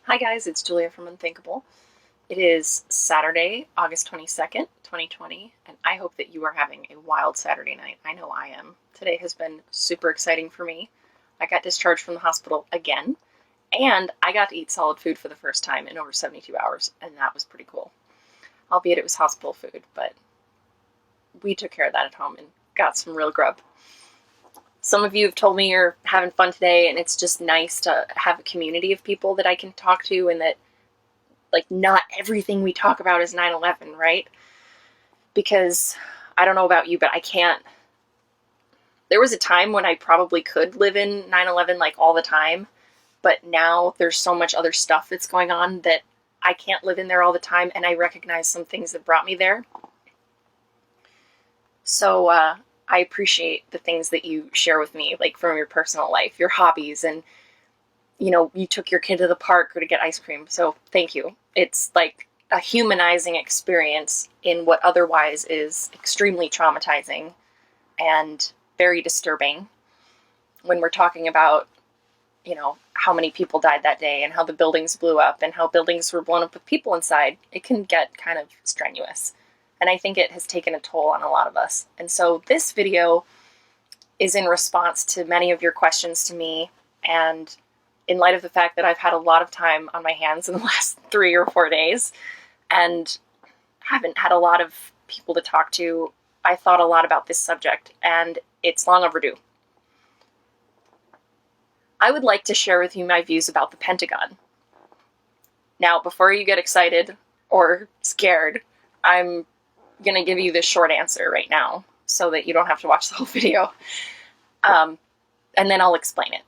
Hi guys, it's Julia from Unthinkable. It is Saturday, August 22nd, 2020, and I hope that you are having a wild Saturday night. I know I am. Today has been super exciting for me. I got discharged from the hospital again, and I got to eat solid food for the first time in over 72 hours, and that was pretty cool. Albeit it was hospital food, but we took care of that at home and got some real grub. Some of you have told me you're having fun today, and it's just nice to have a community of people that I can talk to, and that not everything we talk about is 9/11, right? Because I don't know about you, but I can't. There was a time when I probably could live in 9/11 like all the time, but now there's so much other stuff that's going on that I can't live in there all the time, and I recognize some things that brought me there. So I appreciate the things that you share with me, like from your personal life, your hobbies, and you took your kid to the park or to get ice cream. So thank you. It's like a humanizing experience in what otherwise is extremely traumatizing and very disturbing when we're talking about, how many people died that day and how the buildings blew up and how buildings were blown up with people inside. It can get kind of strenuous. And I think it has taken a toll on a lot of us. And so this video is in response to many of your questions to me, and in light of the fact that I've had a lot of time on my hands in the last 3 or 4 days and haven't had a lot of people to talk to, I thought a lot about this subject, and it's long overdue. I would like to share with you my views about the Pentagon. Now, before you get excited or scared, I'm going to give you the short answer right now so that you don't have to watch the whole video. And then I'll explain it.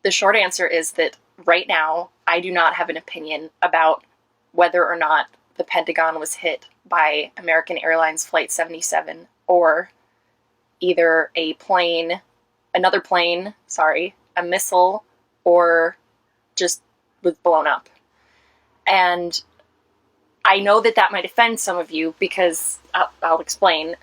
The short answer is that right now, I do not have an opinion about whether or not the Pentagon was hit by American Airlines Flight 77 or either a missile, or just was blown up. And I know that that might offend some of you because I'll explain,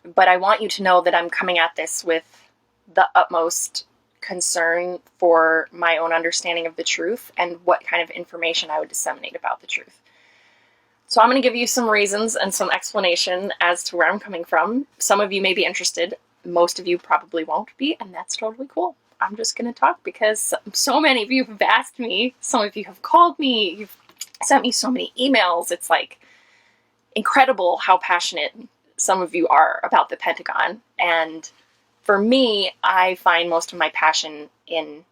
but I want you to know that I'm coming at this with the utmost concern for my own understanding of the truth and what kind of information I would disseminate about the truth. So I'm going to give you some reasons and some explanation as to where I'm coming from. Some of you may be interested. Most of you probably won't be, and that's totally cool. I'm just going to talk because so many of you have asked me. Some of you have called me. You've sent me so many emails. It's like incredible how passionate some of you are about the Pentagon. And for me, I find most of my passion in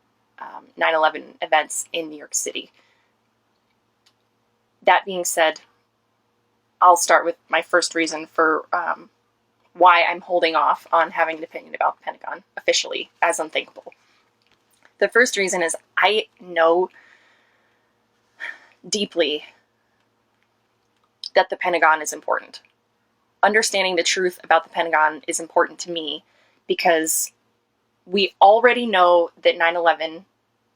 9/11 events in New York City. That being said, I'll start with my first reason for why I'm holding off on having an opinion about the Pentagon officially as Unthinkable. The first reason is I know deeply that the Pentagon is important. Understanding the truth about the Pentagon is important to me because we already know that 9/11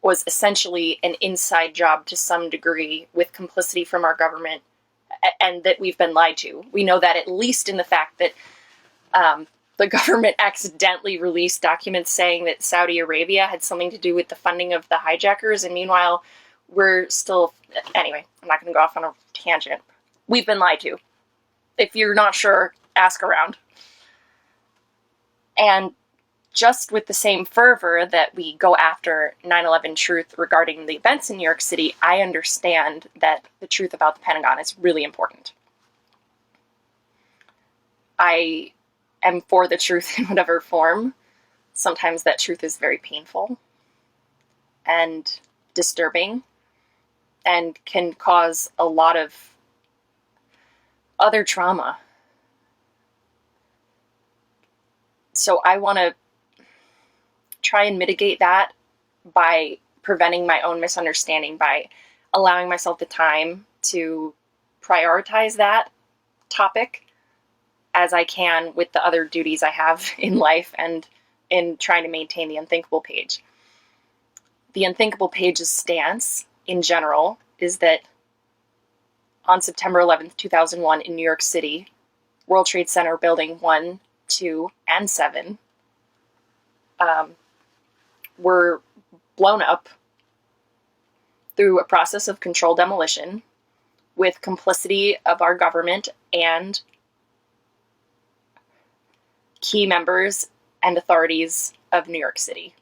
was essentially an inside job to some degree with complicity from our government, and that we've been lied to. We know that at least in the fact that the government accidentally released documents saying that Saudi Arabia had something to do with the funding of the hijackers, and meanwhile, we're still... Anyway, I'm not going to go off on a tangent. We've been lied to. If you're not sure, ask around. And just with the same fervor that we go after 9/11 truth regarding the events in New York City, I understand that the truth about the Pentagon is really important. I am for the truth in whatever form. Sometimes that truth is very painful and disturbing and can cause a lot of other trauma. So I want to try and mitigate that by preventing my own misunderstanding, by allowing myself the time to prioritize that topic as I can with the other duties I have in life and in trying to maintain the Unthinkable page. The Unthinkable page's stance in general is that on September 11th, 2001 in New York City, World Trade Center Building 1, 2, and 7 were blown up through a process of controlled demolition with complicity of our government and key members and authorities of New York City.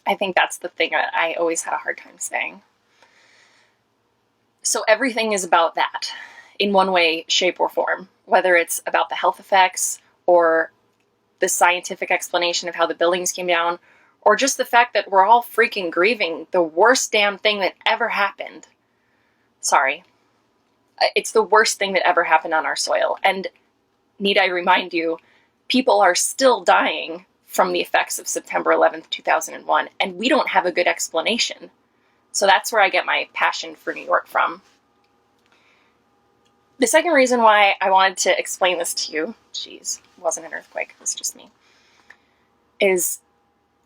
I think that's the thing that I always had a hard time saying. So everything is about that in one way, shape, or form, whether it's about the health effects or the scientific explanation of how the buildings came down, or just the fact that we're all freaking grieving the worst damn thing that ever happened. Sorry. It's the worst thing that ever happened on our soil. And need I remind you, people are still dying from the effects of September 11th, 2001, and we don't have a good explanation. So that's where I get my passion for New York from. The second reason why I wanted to explain this to you, it wasn't an earthquake, it was just me, is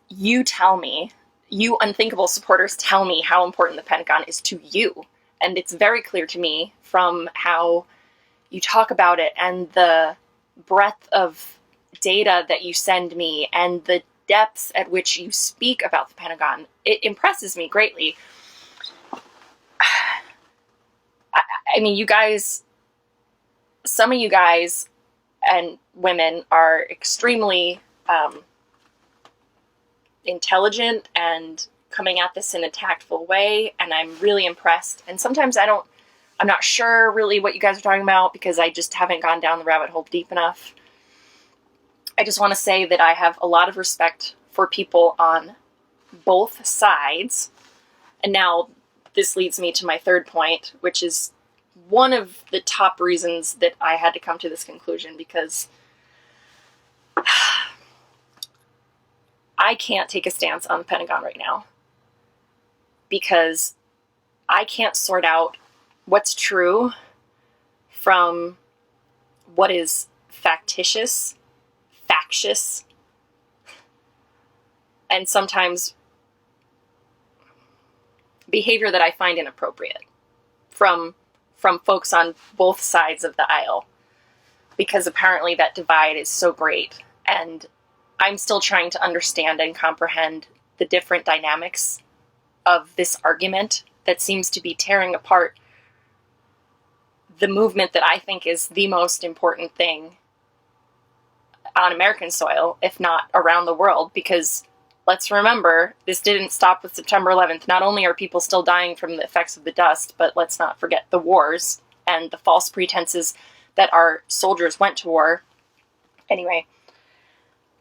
you tell me, you unthinkable supporters tell me how important the Pentagon is to you. And it's very clear to me from how you talk about it and the breadth of data that you send me and the depths at which you speak about the Pentagon. It impresses me greatly. I mean, you guys, some of you guys and women are extremely intelligent and coming at this in a tactful way, and I'm really impressed. And sometimes I'm not sure really what you guys are talking about because I just haven't gone down the rabbit hole deep enough. I just want to say that I have a lot of respect for people on both sides. And now this leads me to my third point, which is one of the top reasons that I had to come to this conclusion, because I can't take a stance on the Pentagon right now because I can't sort out what's true from what is factious, and sometimes behavior that I find inappropriate from folks on both sides of the aisle, because apparently that divide is so great, and I'm still trying to understand and comprehend the different dynamics of this argument that seems to be tearing apart the movement that I think is the most important thing on American soil, if not around the world, because let's remember, this didn't stop with September 11th. Not only are people still dying from the effects of the dust, but let's not forget the wars and the false pretenses that our soldiers went to war. Anyway,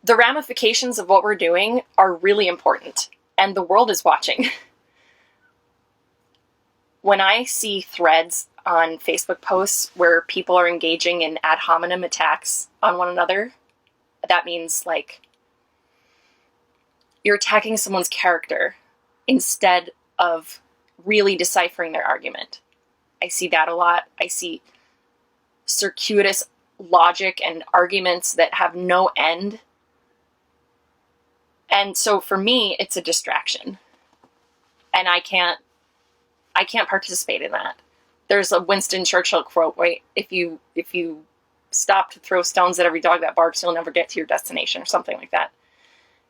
the ramifications of what we're doing are really important, and the world is watching. When I see threads on Facebook posts where people are engaging in ad hominem attacks on one another, that means like you're attacking someone's character instead of really deciphering their argument. I see that a lot. I see circuitous logic and arguments that have no end. And so for me, it's a distraction. And I can't participate in that. There's a Winston Churchill quote, wait, if you stop to throw stones at every dog that barks, you'll never get to your destination, or something like that.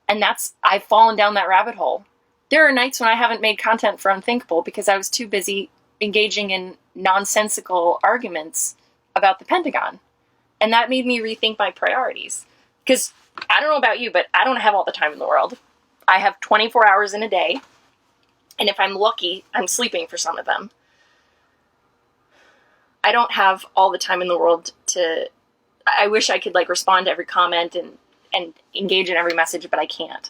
And I've fallen down that rabbit hole. There are nights when I haven't made content for Unthinkable because I was too busy engaging in nonsensical arguments about the Pentagon. And that made me rethink my priorities. Because I don't know about you, but I don't have all the time in the world. I have 24 hours in a day. And if I'm lucky, I'm sleeping for some of them. I don't have all the time in the world to... I wish I could respond to every comment and engage in every message, but I can't.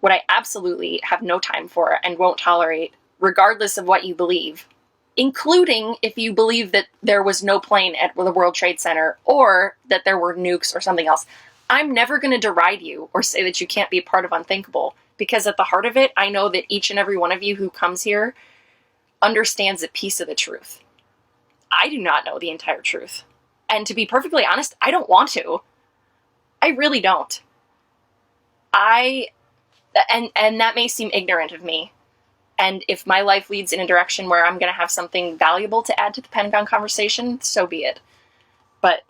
What I absolutely have no time for and won't tolerate, regardless of what you believe, including if you believe that there was no plane at the World Trade Center or that there were nukes or something else, I'm never going to deride you or say that you can't be a part of Unthinkable, because at the heart of it, I know that each and every one of you who comes here understands a piece of the truth. I do not know the entire truth. And to be perfectly honest, I don't want to. I really don't. And that may seem ignorant of me. And if my life leads in a direction where I'm going to have something valuable to add to the Pentagon conversation, so be it. But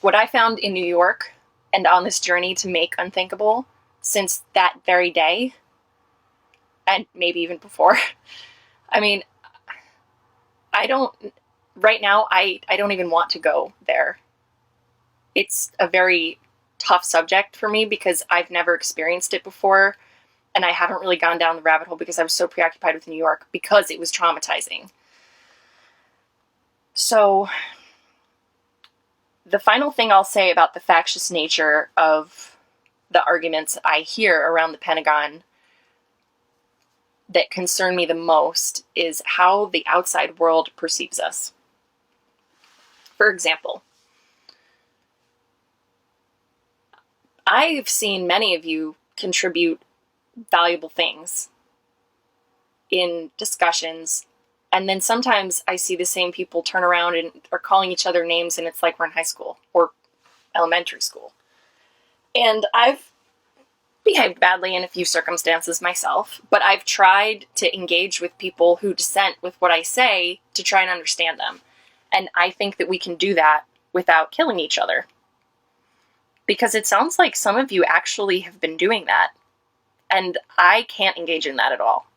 what I found in New York and on this journey to make Unthinkable since that very day and maybe even before. I mean, I don't, right now, I don't even want to go there. It's a very tough subject for me because I've never experienced it before, and I haven't really gone down the rabbit hole because I was so preoccupied with New York because it was traumatizing. So, the final thing I'll say about the factious nature of the arguments I hear around the Pentagon that concern me the most is how the outside world perceives us. For example, I've seen many of you contribute valuable things in discussions, and then sometimes I see the same people turn around and are calling each other names, and it's like we're in high school or elementary school. And I've behaved badly in a few circumstances myself, but I've tried to engage with people who dissent with what I say to try and understand them. And I think that we can do that without killing each other. Because it sounds like some of you actually have been doing that. And I can't engage in that at all.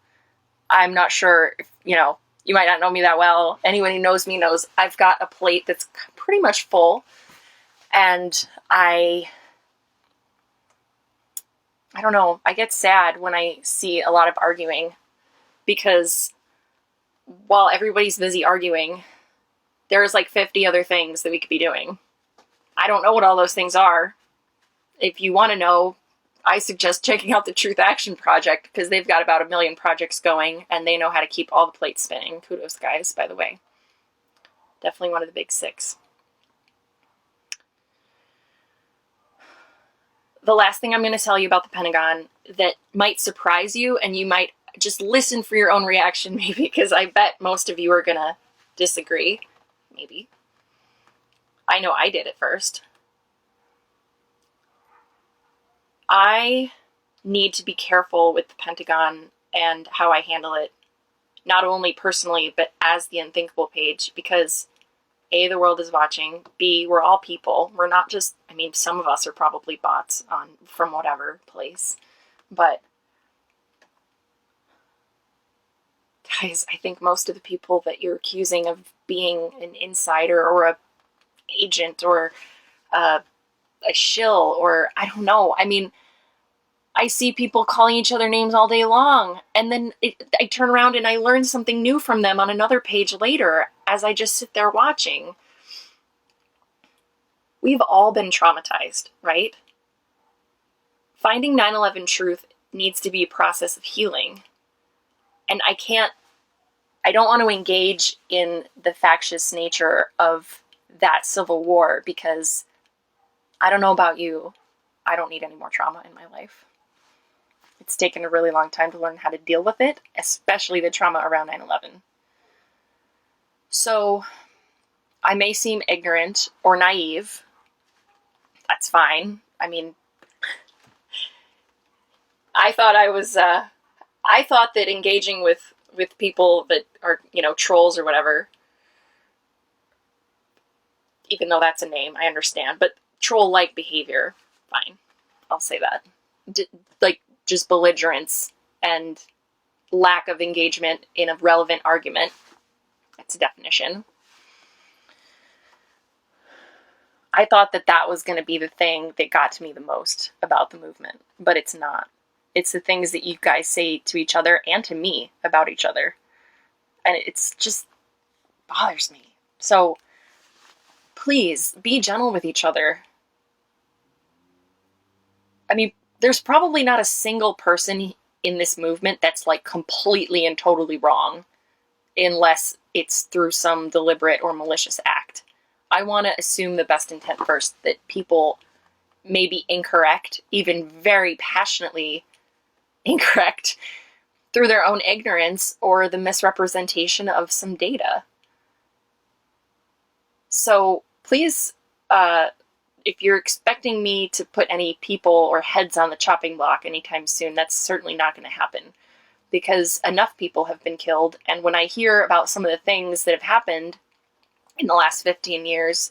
I'm not sure if, you might not know me that well. Anyone who knows me knows I've got a plate that's pretty much full. And I don't know, I get sad when I see a lot of arguing because while everybody's busy arguing, there's like 50 other things that we could be doing. I don't know what all those things are. If you want to know, I suggest checking out the Truth Action Project because they've got about 1 million projects going and they know how to keep all the plates spinning. Kudos, guys, by the way. Definitely one of the big 6. The last thing I'm going to tell you about the Pentagon that might surprise you, and you might just listen for your own reaction maybe, because I bet most of you are going to disagree. Maybe. I know I did at first. I need to be careful with the Pentagon and how I handle it, not only personally, but as the Unthinkable page, because A, the world is watching, B, we're all people. We're not just, some of us are probably bots from whatever place, but guys, I think most of the people that you're accusing of being an insider or a agent or a shill or I don't know. I see people calling each other names all day long, and then I turn around and I learn something new from them on another page later as I just sit there watching. We've all been traumatized, right? Finding 9/11 truth needs to be a process of healing. And I don't want to engage in the factious nature of that civil war because I don't know about you. I don't need any more trauma in my life. It's taken a really long time to learn how to deal with it, especially the trauma around 9/11. So I may seem ignorant or naive. That's fine. I thought I thought that engaging with people that are, trolls or whatever, even though that's a name, I understand, but troll-like behavior, fine. I'll say that. Just belligerence and lack of engagement in a relevant argument. That's a definition. I thought that was going to be the thing that got to me the most about the movement, but it's not. It's the things that you guys say to each other and to me about each other. And it's just bothers me. So please be gentle with each other. There's probably not a single person in this movement that's like completely and totally wrong unless it's through some deliberate or malicious act. I want to assume the best intent first, that people may be incorrect, even very passionately incorrect, through their own ignorance or the misrepresentation of some data. So please, if you're expecting me to put any people or heads on the chopping block anytime soon, that's certainly not going to happen because enough people have been killed. And when I hear about some of the things that have happened in the last 15 years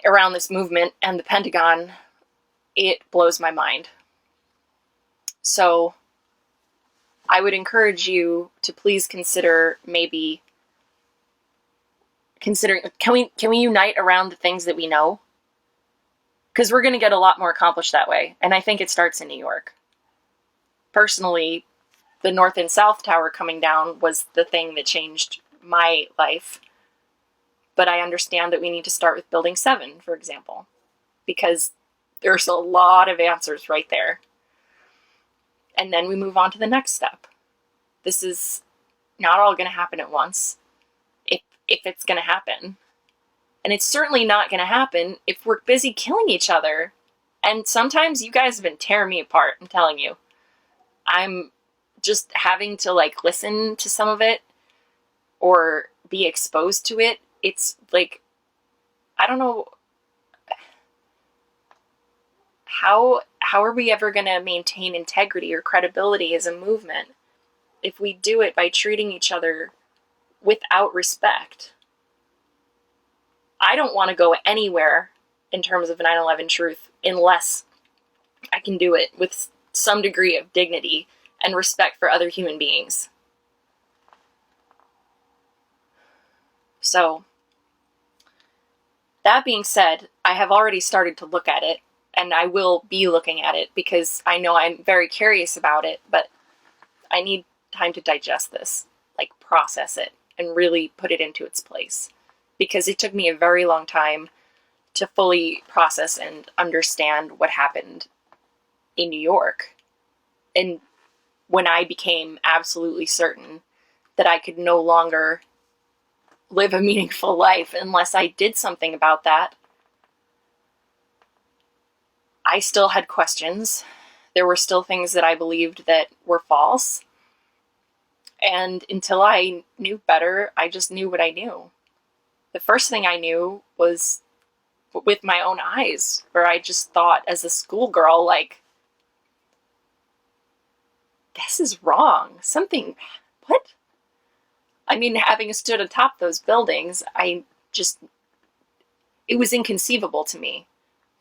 around this movement and the Pentagon, it blows my mind. So I would encourage you to please consider maybe considering, can we unite around the things that we know? Because we're going to get a lot more accomplished that way. And I think it starts in New York. Personally, the North and South Tower coming down was the thing that changed my life. But I understand that we need to start with Building 7, for example, because there's a lot of answers right there. And then we move on to the next step. This is not all going to happen at once, if it's going to happen. And it's certainly not going to happen if we're busy killing each other. And sometimes you guys have been tearing me apart, I'm telling you. I'm just having to like listen to some of it or be exposed to it. It's like, I don't know, how are we ever going to maintain integrity or credibility as a movement if we do it by treating each other without respect? I don't want to go anywhere in terms of 9/11 truth unless I can do it with some degree of dignity and respect for other human beings. So, that being said, I have already started to look at it, and I will be looking at it because I know I'm very curious about it, but I need time to digest this, like process it, and really put it into its place. Because it took me a very long time to fully process and understand what happened in New York. And when I became absolutely certain that I could no longer live a meaningful life unless I did something about that, I still had questions. There were still things that I believed that were false. And until I knew better, I just knew what I knew. The first thing I knew was with my own eyes, where I just thought as a schoolgirl, like, this is wrong. Something, what? I mean, having stood atop those buildings, it was inconceivable to me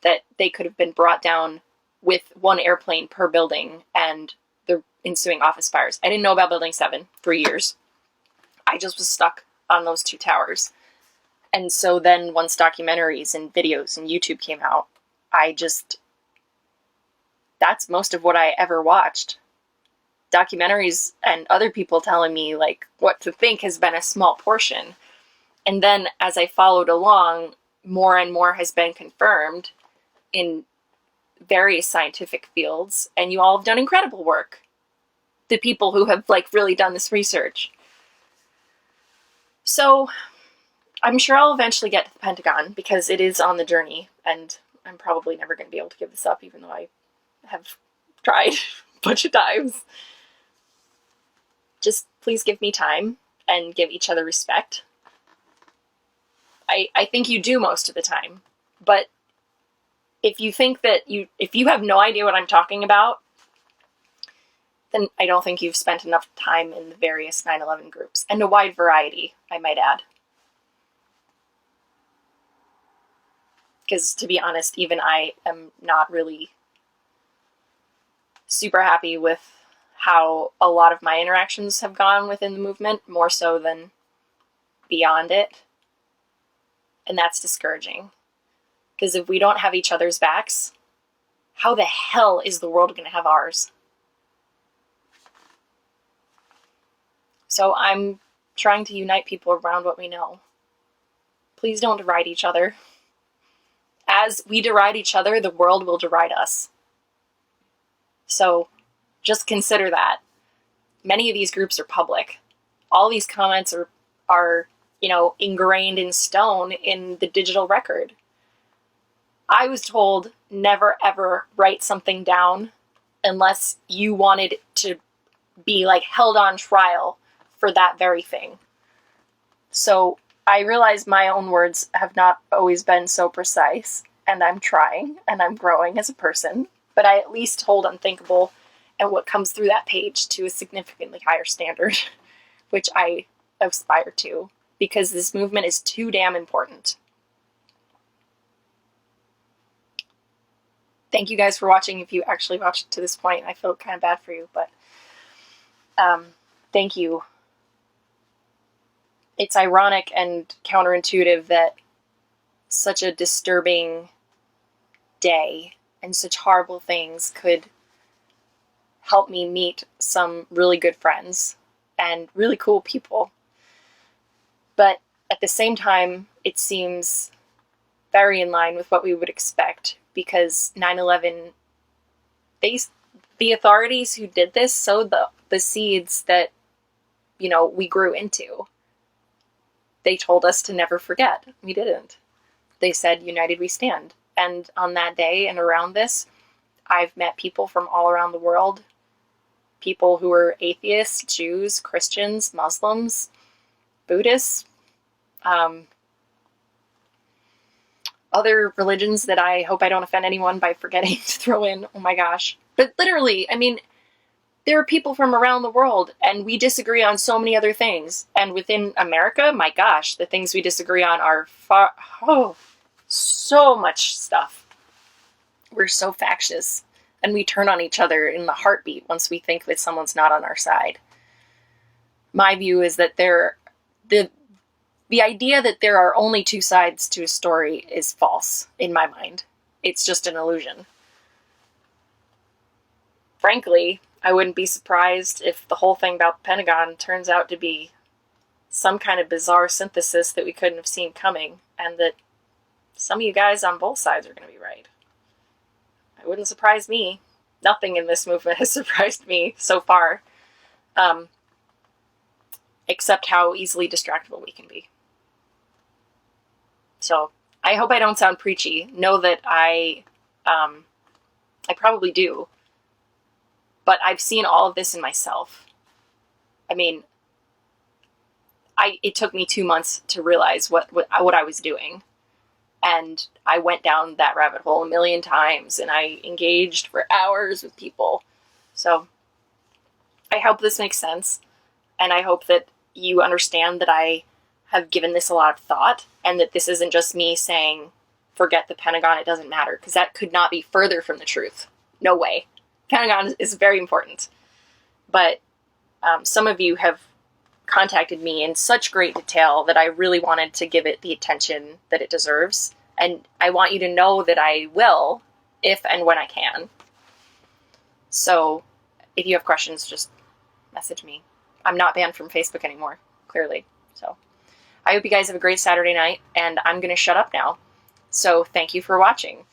that they could have been brought down with one airplane per building and the ensuing office fires. I didn't know about Building 7 for years. I just was stuck on those two towers. And so then once documentaries and videos and YouTube came out, that's most of what I ever watched. Documentaries and other people telling me like what to think has been a small portion. And then as I followed along, more and more has been confirmed in various scientific fields, and you all have done incredible work. The people who have like really done this research. So I'm sure I'll eventually get to the Pentagon because it is on the journey, and I'm probably never going to be able to give this up, even though I have tried a bunch of times. Just please give me time and give each other respect. I think you do most of the time, but if you think that if you have no idea what I'm talking about, then I don't think you've spent enough time in the various 9/11 groups, and a wide variety, I might add. Because to be honest, even I am not really super happy with how a lot of my interactions have gone within the movement, more so than beyond it. And that's discouraging. Because if we don't have each other's backs, how the hell is the world going to have ours? So I'm trying to unite people around what we know. Please don't deride each other. As we deride each other, the world will deride us. So just consider that. Many of these groups are public. All these comments are ingrained in stone in the digital record. I was told never ever write something down unless you wanted to be like held on trial for that very thing. So I realize my own words have not always been so precise, and I'm trying, and I'm growing as a person, but I at least hold unthinkable and what comes through that page to a significantly higher standard, which I aspire to, because this movement is too damn important. Thank you guys for watching. If you actually watched to this point, I feel kind of bad for you, but Thank you. It's ironic and counterintuitive that such a disturbing day and such horrible things could help me meet some really good friends and really cool people. But at the same time, it seems very in line with what we would expect, because 9/11, the authorities who did this sowed the seeds that, we grew into. They told us to never forget. We didn't. They said, united we stand. And on that day and around this, I've met people from all around the world, people who are atheists, Jews, Christians, Muslims, Buddhists, other religions that I hope I don't offend anyone by forgetting to throw in. Oh my gosh. But literally, I mean, there are people from around the world, and we disagree on so many other things. And within America, my gosh, the things we disagree on are so much stuff. We're so factious, and we turn on each other in the heartbeat once we think that someone's not on our side. My view is that the idea that there are only two sides to a story is false in my mind. It's just an illusion. Frankly, I wouldn't be surprised if the whole thing about the Pentagon turns out to be some kind of bizarre synthesis that we couldn't have seen coming, and that some of you guys on both sides are going to be right. It wouldn't surprise me. Nothing in this movement has surprised me so far, except how easily distractible we can be. So I hope I don't sound preachy. Know that I probably do. But I've seen all of this in myself. I mean, it took me 2 months to realize what I was doing. And I went down that rabbit hole a million times, and I engaged for hours with people. So I hope this makes sense. And I hope that you understand that I have given this a lot of thought, and that this isn't just me saying, forget the Pentagon, it doesn't matter, because that could not be further from the truth. No way. Pentagon is very important. But some of you have contacted me in such great detail that I really wanted to give it the attention that it deserves. And I want you to know that I will, if and when I can. So if you have questions, just message me. I'm not banned from Facebook anymore, clearly. So I hope you guys have a great Saturday night, and I'm going to shut up now. So thank you for watching.